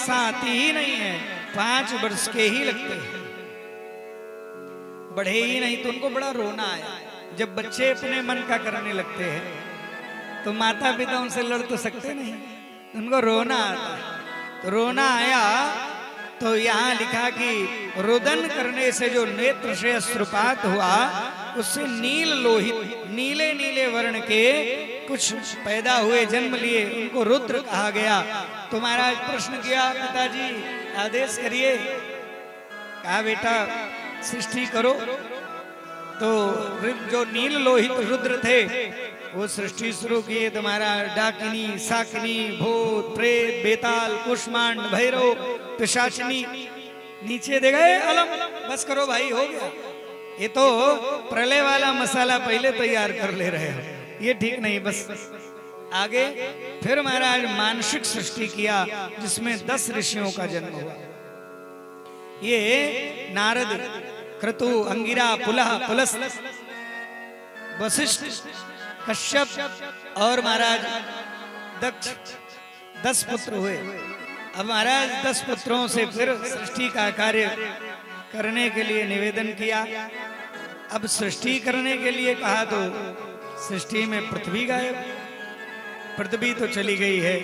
अवस्था आती ही नहीं है, 5 वर्ष के ही लगते हैं, बढ़े ही नहीं। तो उनको बड़ा रोना आया। जब बच्चे अपने मन का करने लगते हैं तो माता पिता उनसे लड़ तो सकते नहीं, उनको रोना आता है। तो रोना आया तो यहाँ लिखा कि रुदन करने से जो नेत्र से अश्रुपात हुआ, उससे नील लोहित, नीले नीले वर्ण के कुछ पैदा हुए, जन्म लिए, उनको रुद्र कहा गया। तो महाराज प्रश्न किया, पिताजी आदेश करिए। कहा बेटा सृष्टि करो। तो जो नील लोहित रुद्र थे वो सृष्टि शुरू किए। तुम्हारा डाकिनी, साकिनी, भूत, प्रेत, बेताल, कुष्मांड, भैरव, पिशाचिनी, नीचे दे गए अलम। बस करो भाई, हो गया। ये तो प्रलय वाला मसाला पहले तैयार कर ले रहे हो, ये ठीक नहीं। बस आगे फिर महाराज मानसिक सृष्टि किया, जिसमें 10 ऋषियों का जन्म हुआ। ये नारद, क्रतु, अंगिरा, पुलह, पुलस्त, वशिष्ठ, कश्यप और महाराज दक्ष, 10 पुत्र हुए। अब महाराज 10 पुत्रों से फिर सृष्टि का कार्य करने के लिए निवेदन किया। अब सृष्टि करने के लिए कहा तो सृष्टि में पृथ्वी गायब, पृथ्वी तो चली गई है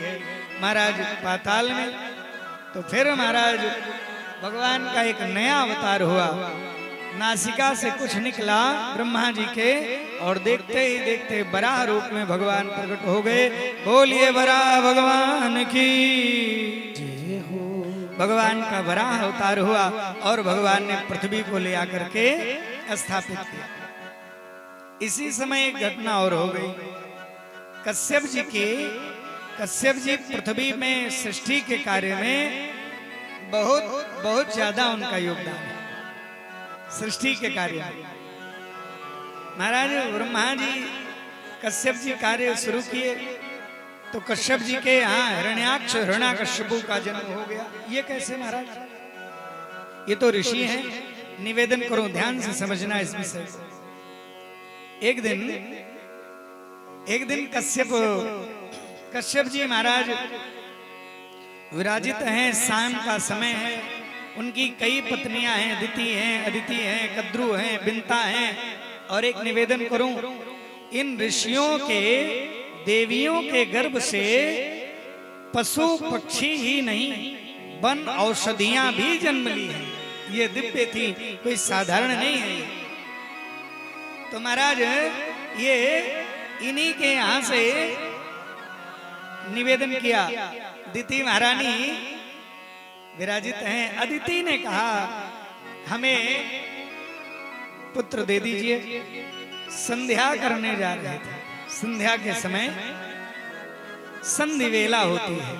महाराज पाताल में। तो फिर महाराज भगवान का एक नया अवतार हुआ, नासिका से कुछ निकला ब्रह्मा जी के, और देखते ही देखते वराह रूप में भगवान प्रकट हो गए। बोलिए वराह भगवान की जय हो। भगवान का वराह अवतार हुआ और भगवान ने पृथ्वी को ले आकर के स्थापित किया। इसी समय एक घटना और हो गई। कश्यप जी पृथ्वी में सृष्टि के कार्य में बहुत ज्यादा उनका योगदान है सृष्टि के कार्य में। महाराज ब्रह्मा जी कश्यप जी कार्य शुरू किए तो कश्यप जी के यहाँ हिरण्याक्ष हिरण्याकश्यपु का जन्म हो गया। ये कैसे महाराज? ये तो ऋषि हैं, निवेदन करो ध्यान से समझना इस विषय को। एक दिन कश्यप जी महाराज विराजित हैं, शाम का समय है, उनकी कई पत्नियां हैं, अदिति हैं, कद्रु हैं, बिंता हैं। और एक निवेदन करूं, इन ऋषियों के, देवियों के गर्भ से पशु पक्षी ही नहीं, वन औषधियां भी जन्म ली हैं। ये दिव्य थी, कोई साधारण नहीं है। तो महाराज ये इन्हीं के यहां से निवेदन किया। अदिति महारानी विराजित हैं। अदिति ने कहा हमें पुत्र दे दीजिए। संध्या करने जा रहे थे। संध्या के समय संधि वेला होती है,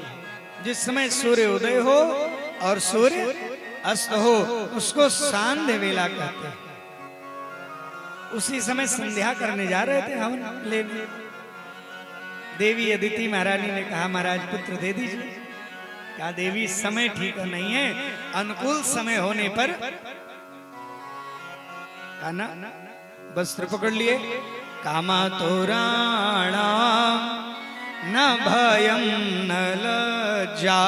जिस समय सूर्य उदय हो और सूर्य अस्त हो, उसको सांध्य वेला कहते हैं। उसी समय संध्या करने जा रहे थे हम लेने। देवी अदिति महारानी ने कहा महाराज पुत्र दे दीजिए। क्या देवी समय ठीक नहीं है, अनुकूल समय होने पर ना वस्त्र पकड़ लिए। कामा तोराणा न भयम न लज्जा,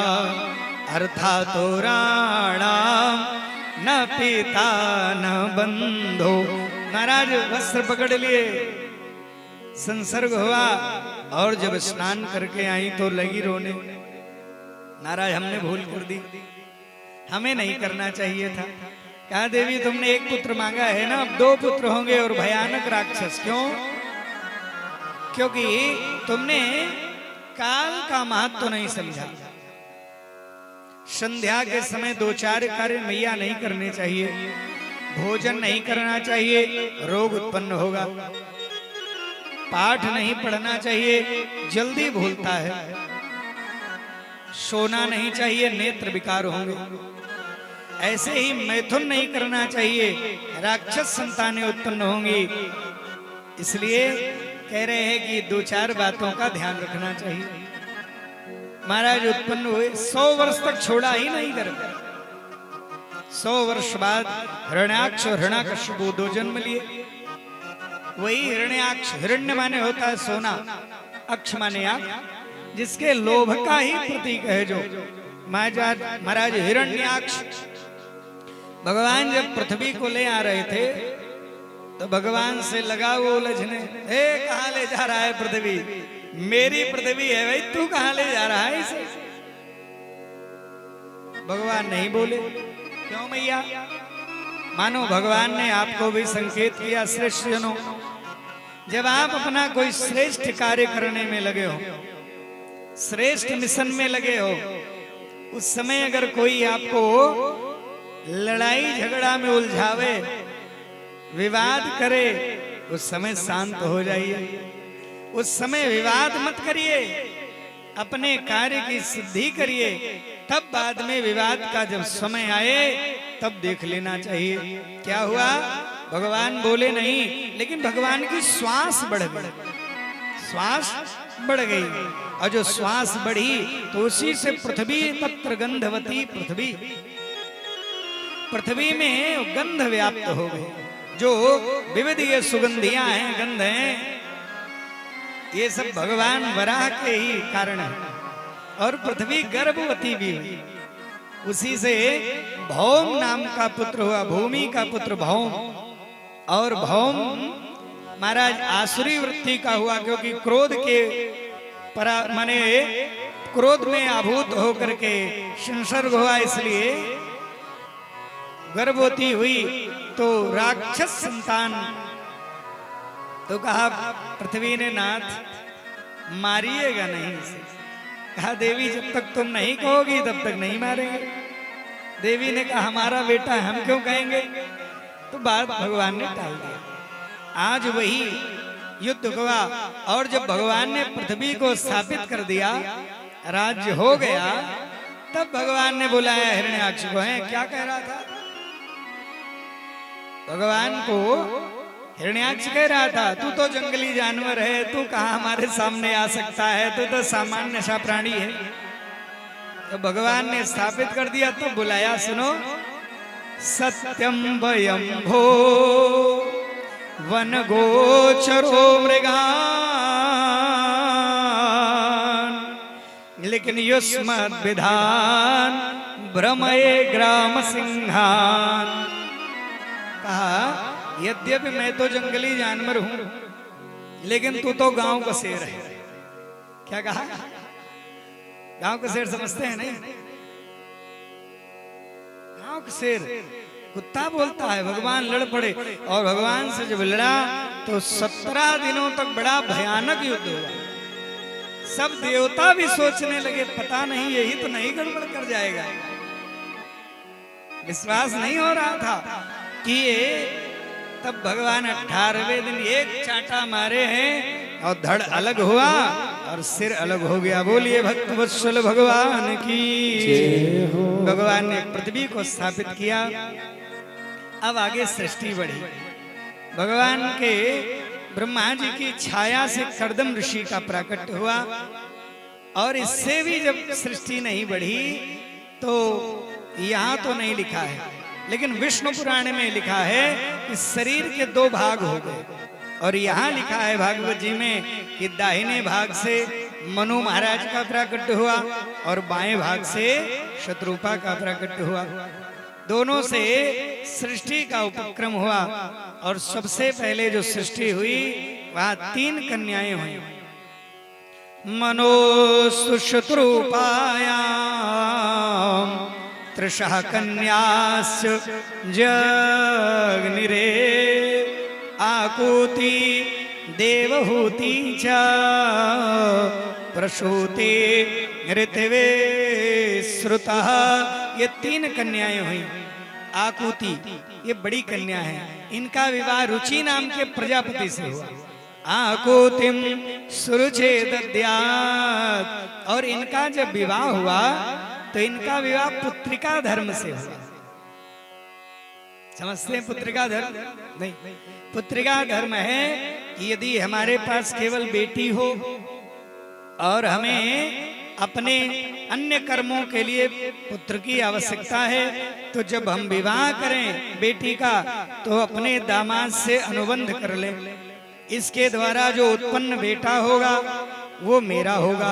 अर्था तोराणा न पिता न बंधो। महाराज वस्त्र पकड़ लिए, संसर्ग हुआ, और जब स्नान करके आई तो लगी रोने। महाराज हमने भूल कर दी, हमें नहीं करना चाहिए था। कहा देवी तुमने एक पुत्र मांगा है ना, अब 2 पुत्र होंगे और भयानक राक्षस। क्यों? क्योंकि तुमने काल का महत्व तो नहीं समझा। संध्या के समय 2-4 कार्य मैया नहीं करने चाहिए। भोजन नहीं करना चाहिए, रोग उत्पन्न होगा। पाठ नहीं पढ़ना चाहिए, जल्दी भूलता है। सोना नहीं चाहिए, नेत्र विकार होंगे। ऐसे ही मैथुन नहीं करना चाहिए, राक्षस संतानें उत्पन्न होंगी। इसलिए कह रहे हैं कि 2-4 बातों का ध्यान रखना चाहिए। महाराज उत्पन्न हुए, 100 वर्ष तक छोड़ा ही नहीं कर। 100 वर्ष बाद हिरण्याक्ष और हिरण्याकश्यपु 2 जन्म लिए। वही हिरण्याक्ष, हिरण्य माने होता है सोना, अक्ष माने आंख, जिसके लोभ का ही प्रतीक है जो महाराज हिरण्याक्ष भगवान जब पृथ्वी को ले आ रहे थे तो भगवान से लगा वो उलझने, हे कहाँ ले जा रहा है पृथ्वी, मेरी पृथ्वी है भाई, तू कहाँ ले जा रहा है इसे। भगवान नहीं बोले, क्यों मैया? मानो भगवान ने आपको भी संकेत किया, श्रेष्ठ जनों, जब आप अपना कोई श्रेष्ठ कार्य करने में लगे हो, श्रेष्ठ मिशन में लगे हो, उस समय अगर कोई आपको लड़ाई झगड़ा में उलझावे, विवाद करे, उस समय शांत हो जाइए, उस समय विवाद मत करिए, अपने कार्य की सिद्धि करिए, तब बाद में विवाद का जब समय आए तब देख लेना चाहिए। क्या हुआ? भगवान बोले नहीं, लेकिन भगवान की श्वास बढ़ गई, श्वास बढ़ गई, और जो श्वास बढ़ी तो उसी से पृथ्वी, तत्र गंधवती पृथ्वी, पृथ्वी में गंध व्याप्त हो गए। जो विविध ये सुगंधियां हैं, गंध हैं, ये सब भगवान वराह के ही कारण है। और पृथ्वी गर्भवती भी हुई, उसी से भौम नाम का पुत्र हुआ, भूमि का पुत्र भौम। और भौम महाराज आसुरी वृत्ति का हुआ, क्योंकि क्रोध के माने क्रोध में आभूत होकर के संसर्ग हुआ, इसलिए गर्भवती हुई तो राक्षस संतान। तो कहा पृथ्वी ने, नाथ मारिएगा नहीं इसे। कहा देवी जब तक तुम नहीं कहोगी तब तक नहीं मारेंगे। देवी ने कहा हमारा बेटा है, हम क्यों कहेंगे? तो बात भगवान ने टाल दिया। आज वही युद्ध हुआ, और जब भगवान ने पृथ्वी को स्थापित कर दिया, राज्य हो गया, तब भगवान ने बुलाया हिरण्याक्ष को। है क्या कह रहा था? भगवान को हिरण्याक्ष कह रहा था, तू तो जंगली जानवर है, तू कहाँ हमारे सामने आ सकता है, तू तो सामान्य सा प्राणी है। तो भगवान ने स्थापित कर दिया, तो बुलाया, सुनो, सत्यम वयं भो वन गोचरो मृगान, लेकिन युष्मद् विधान भ्रमये ग्राम सिंहान। कहा यद्यपि मैं तो जंगली जानवर हूं, लेकिन तू तो गांव का शेर है। क्या कहा? गांव का शेर समझते हैं नहीं? गांव का शेर कुत्ता बोलता है। भगवान लड़ पड़े, और भगवान से जब लड़ा तो 17 दिनों तक बड़ा भयानक युद्ध हुआ। सब देवता भी सोचने लगे, पता नहीं यही तो नहीं गड़बड़ कर जाएगा। विश्वास नहीं हो रहा था कि ये, तब भगवान 18वें दिन एक चांटा मारे हैं और धड़ अलग हुआ और सिर अलग हो गया। बोलिए भक्त वत्सल भगवान की। भगवान ने पृथ्वी को स्थापित किया। अब आगे सृष्टि बढ़ी। भगवान के ब्रह्मा जी की छाया से कर्दम ऋषि का प्राकट्य हुआ, और इससे भी जब सृष्टि नहीं बढ़ी तो यहाँ तो नहीं लिखा है, लेकिन विष्णु पुराण में लिखा है कि शरीर के 2 भाग हो गए। और यहाँ लिखा है भागवत जी में कि दाहिने भाग से मनु महाराज का प्राकट्य हुआ और बाएं भाग से शत्रुपा का प्राकट्य हुआ। दोनों से सृष्टि का उपक्रम हुआ, और सबसे पहले जो सृष्टि हुई वहां 3 कन्याएं हुई। मनोस्तु शत्रुपायाम त्रिशः कन्याश्च जग्निरे आकुति देवहूति च प्रसूति ऋतवे श्रुतः। ये 3 कन्याएं हुई। आकुति ये बड़ी कन्या है, इनका विवाह रुचि नाम के प्रजापति से हुआ। आकुतिम सुरुचे दद्यात्, और इनका जब विवाह हुआ तो इनका विवाह पुत्रिका धर्म से हुआ। समझते हैं पुत्रिका धर्म? नहीं, पुत्रिका धर्म है कि यदि हमारे पास केवल बेटी हो और हमें अपने अन्य कर्मों के लिए पुत्र की आवश्यकता है, तो जब हम विवाह करें बेटी का तो अपने दामाद से अनुबंध कर लें। इसके द्वारा जो उत्पन्न बेटा होगा वो मेरा होगा।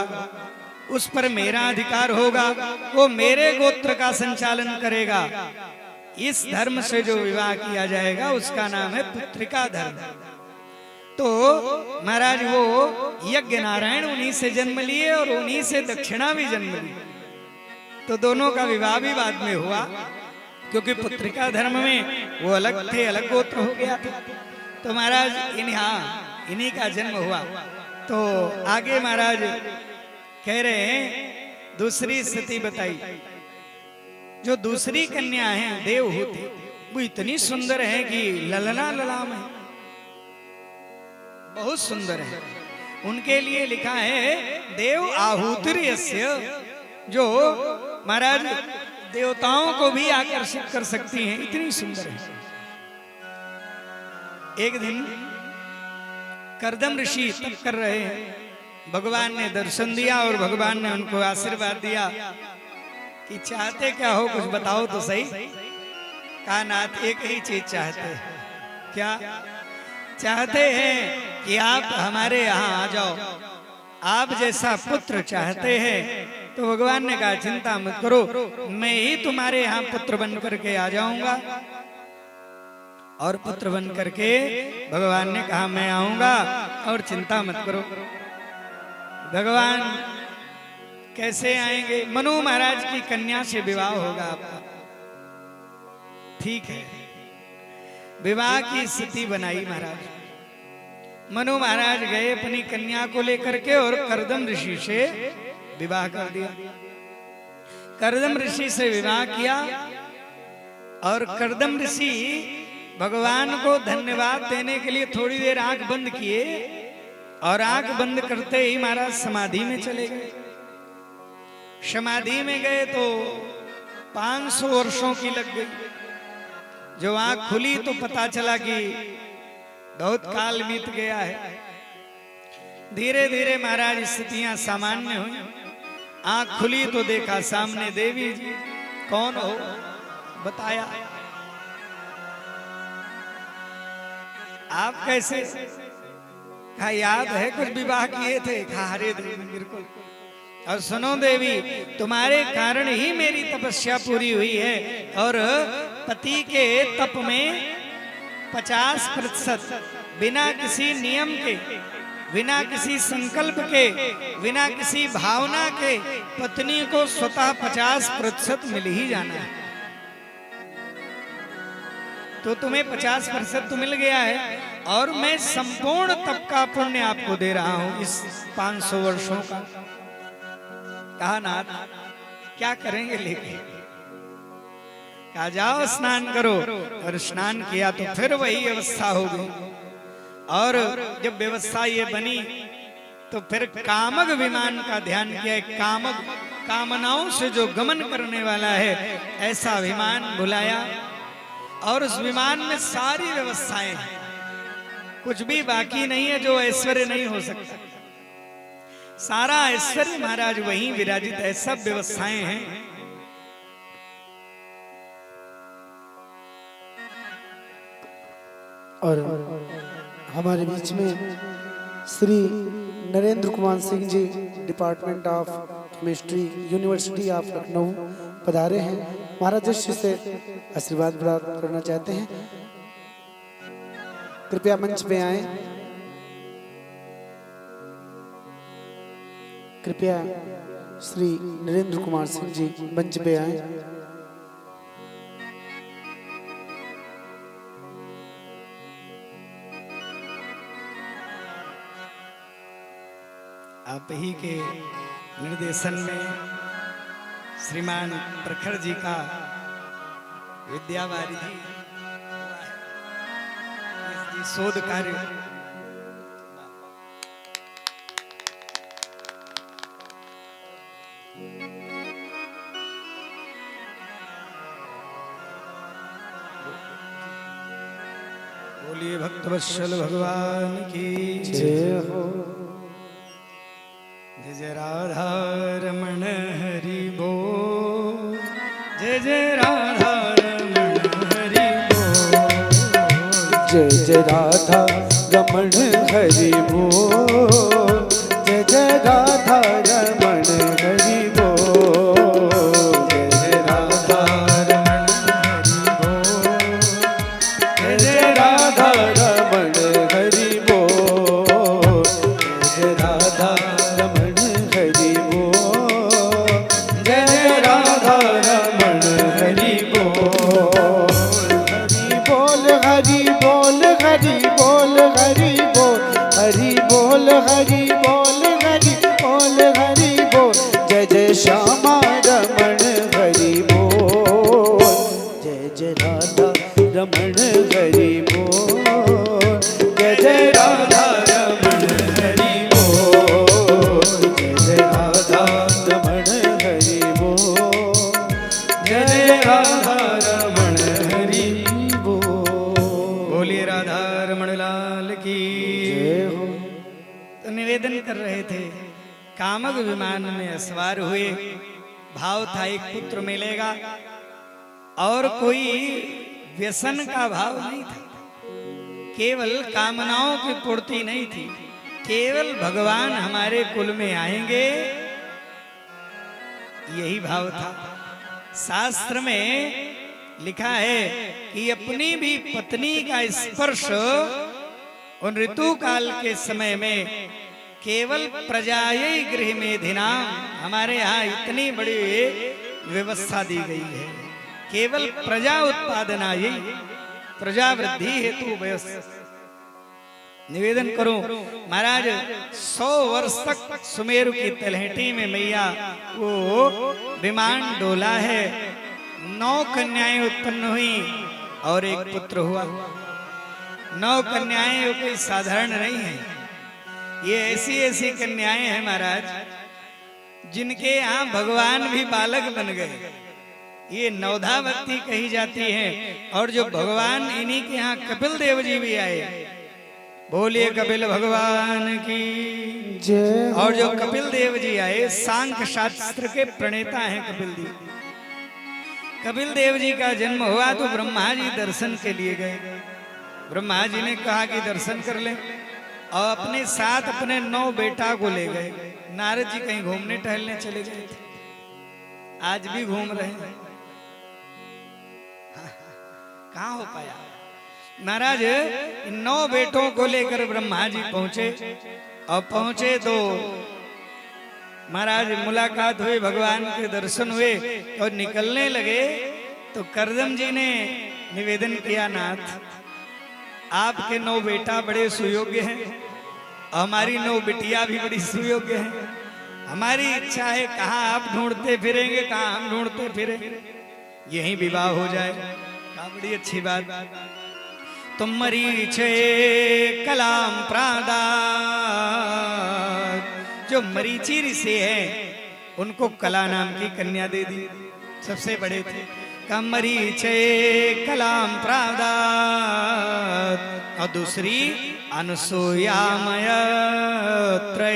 उस पर मेरा अधिकार होगा, वो मेरे गोत्र का संचालन करेगा। इस धर्म से जो विवाह किया जाएगा उसका नाम है पुत्रिका धर्म। तो महाराज वो यज्ञ नारायण उन्हीं से जन्म लिए और उन्हीं से दक्षिणा भी जन्म ली। तो दोनों का विवाह भी बाद में हुआ, क्योंकि पुत्रिका धर्म में वो अलग थे, अलग गोत्र हो गया था। तो महाराज इन्हीं का जन्म हुआ। तो आगे महाराज कह रहे हैं दूसरी स्थिति बताई। जो दूसरी कन्या है देवहूति, वो इतनी सुंदर है कि ललना ललाम है, बहुत सुंदर है। उनके लिए लिखा है देव आहुतिर्यस्य, जो महाराज देवताओं को भी आकर्षित कर सकती हैं, इतनी सुंदर है। एक दिन कर्दम ऋषि तप कर रहे हैं, भगवान ने दर्शन दिया और भगवान ने उनको आशीर्वाद दिया कि चाहते क्या हो, कुछ बताओ तो सही। कहा नाथ एक ही चीज चाहते हैं। क्या चाहते हैं? कि आप हमारे यहाँ आ जाओ, आप जैसा पुत्र चाहते हैं। तो भगवान ने कहा चिंता मत करो, मैं ही तुम्हारे यहाँ पुत्र बन करके आ जाऊंगा। और पुत्र बन करके भगवान ने कहा मैं आऊंगा और चिंता मत करो। भगवान कैसे आएंगे? मनु महाराज की कन्या से विवाह होगा आपका। ठीक है, विवाह की स्थिति बनाई महाराज। मनु महाराज गए अपनी कन्या को लेकर के और कर्दम ऋषि से विवाह कर दिया। कर्दम ऋषि से विवाह किया और कर्दम ऋषि भगवान को धन्यवाद देने के लिए थोड़ी देर आंख बंद किए और आंख बंद करते ही महाराज समाधि में चले गए। समाधि में गए तो 500 वर्षों की लग गई। जो आंख खुली तो पता चला कि बहुत काल बीत गया है। धीरे धीरे महाराज स्थितियां सामान्य हुई। आंख खुली तो देखा सामने देवी जी। कौन हो? बताया। आप कैसे? कहा याद है कुछ विवाह किए थे। कहा हरे देवी बिल्कुल। और सुनो देवी, तुम्हारे कारण ही मेरी तपस्या पूरी हुई है। और पति के तप में 50% बिना किसी नियम के, बिना किसी संकल्प के, बिना किसी भावना के पत्नी को स्वतः 50% मिल ही जाना है। तो तुम्हें 50% तो मिल गया है और मैं संपूर्ण तप का पुण्य आपको दे रहा हूं इस 500 वर्षों का। कहा नाथ क्या करेंगे लेके? कहा जाओ स्नान करो। और स्नान किया तो फिर वही अवस्था हो गई। और जब व्यवस्था ये बनी तो फिर कामग विमान का ध्यान किया। कामग कामनाओं से जो गमन करने वाला है ऐसा विमान बुलाया। और उस विमान में सारी व्यवस्थाएं हैं, कुछ भी बाकी नहीं है जो ऐश्वर्य नहीं हो सकता। सारा ऐश्वर्य महाराज वहीं विराजित है, सब व्यवस्थाएं हैं। और हमारे बीच में Shri Narendra Kumar Singh ji, department of chemistry, university of Lucknow पधारे हैं। महाराज जी से आशीर्वाद प्राप्त करना चाहते हैं। कृपया मंच पे आए। कृपया श्री नरेंद्र कुमार सिंह जी मंच पे आए। आप ही के निर्देशन में श्रीमान प्रखर जी का विद्यावारिधि शोध कार्य बोलिए भक्तवत्सल भगवान की जय हो। जय जय राधा रमण हरि बोल। जय जय राधा रमण हरि बोल। जय जय राधा रमण हरि बोल। जय जय राधा रमण राधा रमण हरि बोलिए राधा रमण लाल की जय हो। तो निवेदन कर रहे थे, कामक विमान में सवार हुए, भाव था एक पुत्र मिलेगा, और कोई व्यसन का भाव नहीं था, केवल कामनाओं की पूर्ति नहीं थी, केवल भगवान हमारे कुल में आएंगे, यही भाव था। शास्त्र में लिखा है कि अपनी भी पत्नी का स्पर्श उन ऋतु काल के समय में केवल प्रजायै गृह में धिनाम, हमारे यहाँ इतनी बड़ी व्यवस्था दी गई है, केवल प्रजा उत्पादनायै, प्रजा वृद्धि हेतु व्यवस्था। निवेदन करो महाराज, 100 वर्ष तक सुमेरु की तलहटी में मैया वो विमान डोला है, 9 कन्याएं उत्पन्न हुई और एक पुत्र हुआ। 9 कन्याएं वो कोई साधारण नहीं है, ये ऐसी ऐसी कन्याएं हैं महाराज जिनके यहाँ भगवान भी बालक बन गए, ये नवधावती कही जाती हैं। और जो भगवान, इन्हीं के यहाँ कपिल देव जी भी आए, बोलिए कपिल भगवान की जय। और जो कपिल देव जी आए, सांख्य शास्त्र के प्रणेता हैं कपिल देव। कपिल देव जी का जन्म हुआ तो ब्रह्मा जी दर्शन के लिए गए, ब्रह्मा जी ने कहा कि दर्शन कर ले, और अपने साथ अपने 9 बेटा को ले गए। नारद जी कहीं घूमने टहलने चले गए थे, आज भी घूम रहे हैं, कहाँ हो पाया महाराज। इन 9 बेटों को लेकर ब्रह्मा जी पहुंचे, और पहुंचे तो महाराज मुलाकात हुई, भगवान के दर्शन हुए और निकलने लगे तो करदम जी ने निवेदन किया, नाथ आपके 9 बेटा बड़े सुयोग्य हैं, हमारी 9 बिटिया भी बड़ी सुयोग्य हैं, हमारी इच्छा है कहाँ आप ढूंढते फिरेंगे, कहाँ हम ढूंढते फिरेंगे, यही विवाह हो जाए। क्या बड़ी अच्छी बात। तुम मरीचे कलाम प्रादा, जो मरीचि ऋषि है उनको कला नाम की कन्या दे दी, सबसे बड़े थे। कमरीचे कलाम प्रादा, और दूसरी अनसुया मयत्रे,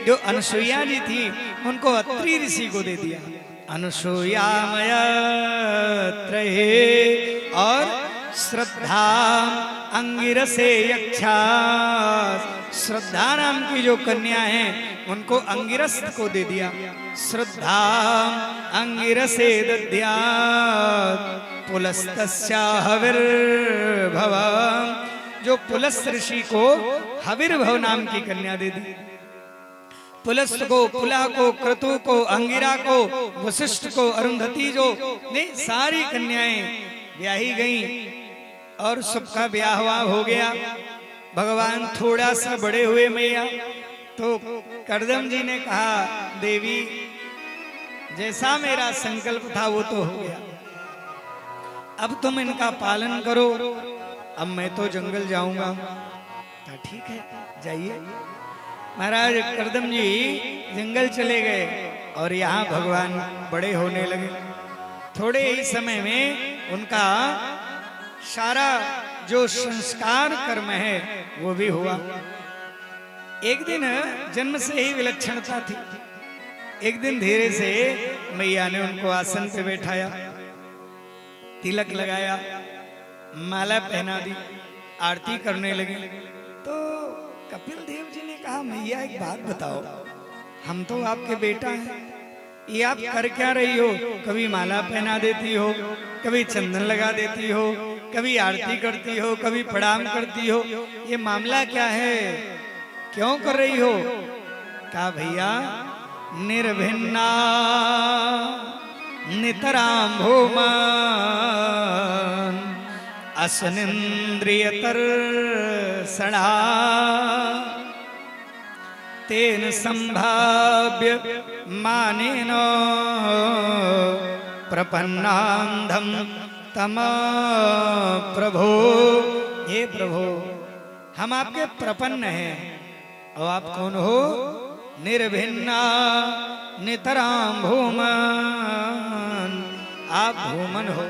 जो अनसुया जी थी उनको अत्रि ऋषि को दे दिया, अनसुया मयत्रे। और श्रद्धा अंगिरसे यक्षा, श्रद्धा नाम की जो कन्या है उनको अंगिरस को दे दिया, श्रद्धा अंगिरसे दद्यात् पुलस्तस्या हविर्भव, जो पुलस्त ऋषि को हविर्भव नाम की कन्या दे दी। पुलस्त को, पुला को, क्रतु को, अंगिरा को, वशिष्ठ को, अरुंधति जो ने सारी कन्याएं ब्याही गईं और सबका ब्याह हो गया। भगवान थोड़ा सा बड़े हुए मैया, तो करदम जी ने कहा, देवी जैसा मेरा संकल्प था वो तो हो गया, अब तुम इनका पालन करो, अब मैं तो जंगल जाऊंगा। कहा ठीक है जाइए। महाराज करदम जी जंगल चले गए और यहाँ भगवान बड़े होने लगे। थोड़े ही समय में उनका सारा जो संस्कार कर्म है वो भी हुआ। एक दिन जन्म से ही विलक्षणता थी। एक दिन धीरे से मैया ने उनको आसन पे बैठाया, तिलक लगाया, माला पहना दी, आरती करने लगे। तो कपिल देव जी ने कहा, मैया एक बात बताओ, हम तो आपके बेटा हैं, ये आप कर क्या रही हो? कभी माला पहना देती हो, कभी चंदन लगा देती हो, कभी आरती करती हो, कभी प्रणाम करती हो, ये मामला क्या है, क्यों कर रही हो? कहा भैया निर्भिन्ना नितराम भूमा असनिंद्रियतर सड़ा तेन संभाव्य मानेन प्रपन्नांधम तम प्रभो। हे प्रभो, हम आपके प्रपन्न हैं। और आप कौन हो? निर्भिन्ना नितराम भूमन आप भूमन हो,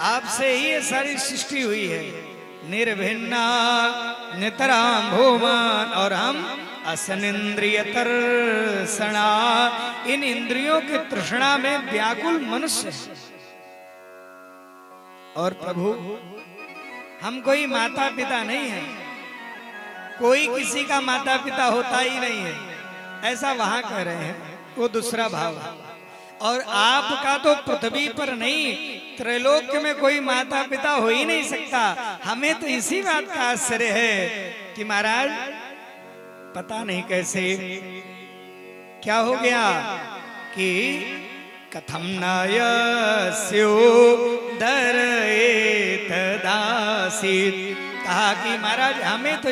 आपसे ही ये सारी सृष्टि हुई है। निर्भिन्ना नितराम भूमन, और हम असनिंद्रिय तर्षणा, इन इंद्रियों की तृष्णा में व्याकुल मनुष्य हैं। और प्रभु हम कोई माता पिता नहीं है, कोई किसी का माता पिता होता ही नहीं है, ऐसा वहां कह रहे हैं, वो दूसरा भाव है। और आपका तो पृथ्वी पर नहीं, त्रैलोक्य में कोई माता पिता हो ही नहीं सकता। हमें तो इसी बात का आश्चर्य है कि महाराज पता नहीं कैसे क्या हो गया कि कथम नयस्यो दर एतदासीत, कहा कि महाराज हमें तो